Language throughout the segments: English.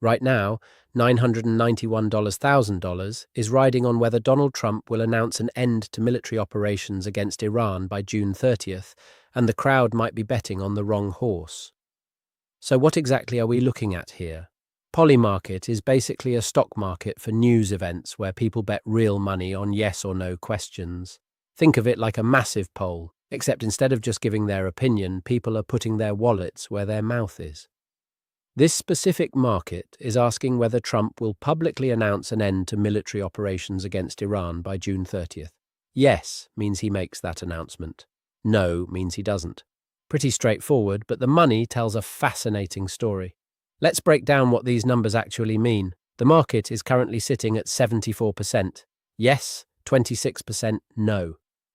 Right now, $991,000 is riding on whether Donald Trump will announce an end to military operations against Iran by June 30th, and the crowd might be betting on the wrong horse. So what exactly are we looking at here? Polymarket is basically a stock market for news events where people bet real money on yes or no questions. Think of it like a massive poll, except instead of just giving their opinion, people are putting their wallets where their mouth is. This specific market is asking whether Trump will publicly announce an end to military operations against Iran by June 30th. Yes means he makes that announcement. No means he doesn't. Pretty straightforward, but the money tells a fascinating story. Let's break down what these numbers actually mean. The market is currently sitting at 74%. Yes, 26% no.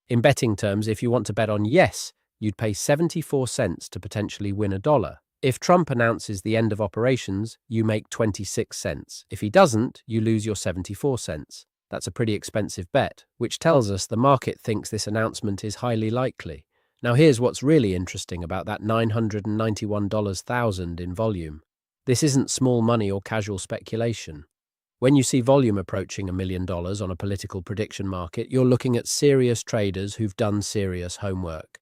In betting terms, if you want to bet on yes, you'd pay 74 cents to potentially win $1. If Trump announces the end of operations, you make 26 cents. If he doesn't, you lose your 74 cents. That's a pretty expensive bet, which tells us the market thinks this announcement is highly likely. Now here's what's really interesting about that $991,000 in volume. This isn't small money or casual speculation. When you see volume approaching $1 million on a political prediction market, you're looking at serious traders who've done serious homework.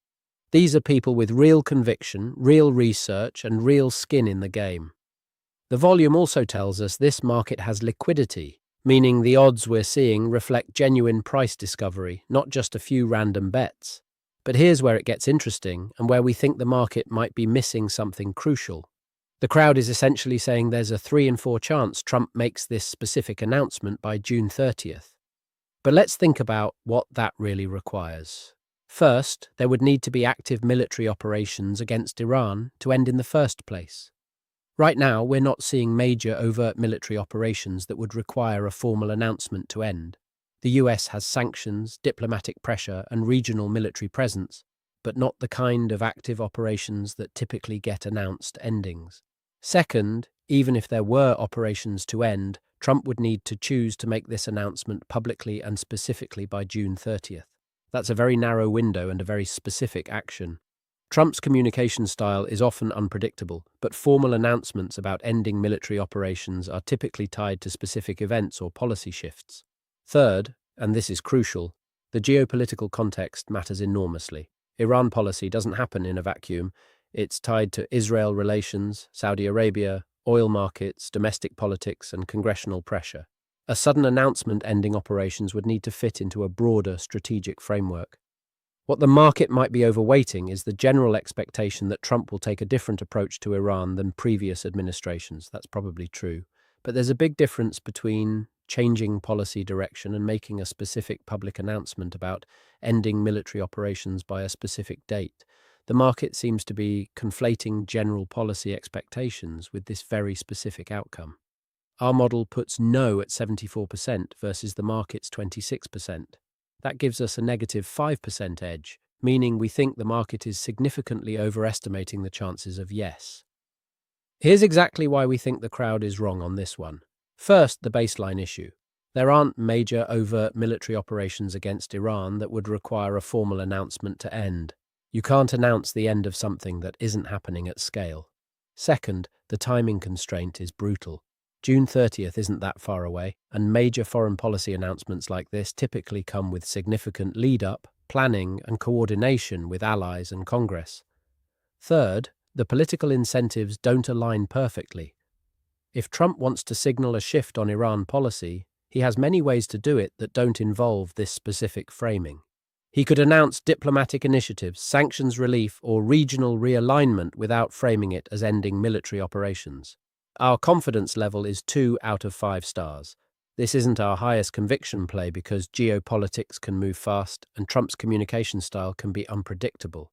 These are people with real conviction, real research, and real skin in the game. The volume also tells us this market has liquidity, meaning the odds we're seeing reflect genuine price discovery, not just a few random bets. But here's where it gets interesting and where we think the market might be missing something crucial. The crowd is essentially saying there's a 3 in 4 chance Trump makes this specific announcement by June 30th. But let's think about what that really requires. First, there would need to be active military operations against Iran to end in the first place. Right now, we're not seeing major overt military operations that would require a formal announcement to end. The US has sanctions, diplomatic pressure, and regional military presence, but not the kind of active operations that typically get announced endings. Second, even if there were operations to end, Trump would need to choose to make this announcement publicly and specifically by June 30th. That's a very narrow window and a very specific action. Trump's communication style is often unpredictable, but formal announcements about ending military operations are typically tied to specific events or policy shifts. Third, and this is crucial, the geopolitical context matters enormously. Iran policy doesn't happen in a vacuum. It's tied to Israel relations, Saudi Arabia, oil markets, domestic politics, and congressional pressure. A sudden announcement ending operations would need to fit into a broader strategic framework. What the market might be overweighting is the general expectation that Trump will take a different approach to Iran than previous administrations. That's probably true. But there's a big difference between changing policy direction and making a specific public announcement about ending military operations by a specific date. The market seems to be conflating general policy expectations with this very specific outcome. Our model puts no at 74% versus the market's 26%. That gives us a negative 5% edge, meaning we think the market is significantly overestimating the chances of yes. Here's exactly why we think the crowd is wrong on this one. First, the baseline issue. There aren't major overt military operations against Iran that would require a formal announcement to end. You can't announce the end of something that isn't happening at scale. Second, the timing constraint is brutal. June 30th isn't that far away, and major foreign policy announcements like this typically come with significant lead-up, planning, and coordination with allies and Congress. Third, the political incentives don't align perfectly. If Trump wants to signal a shift on Iran policy, he has many ways to do it that don't involve this specific framing. He could announce diplomatic initiatives, sanctions relief, or regional realignment without framing it as ending military operations. Our confidence level is 2 out of 5 stars. This isn't our highest conviction play because geopolitics can move fast and Trump's communication style can be unpredictable.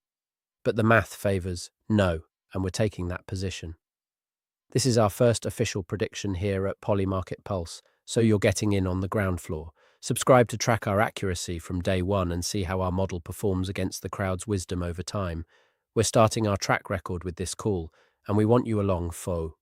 But the math favors no, and we're taking that position. This is our first official prediction here at Polymarket Pulse, so you're getting in on the ground floor. Subscribe to track our accuracy from day one and see how our model performs against the crowd's wisdom over time. We're starting our track record with this call, and we want you along, foe.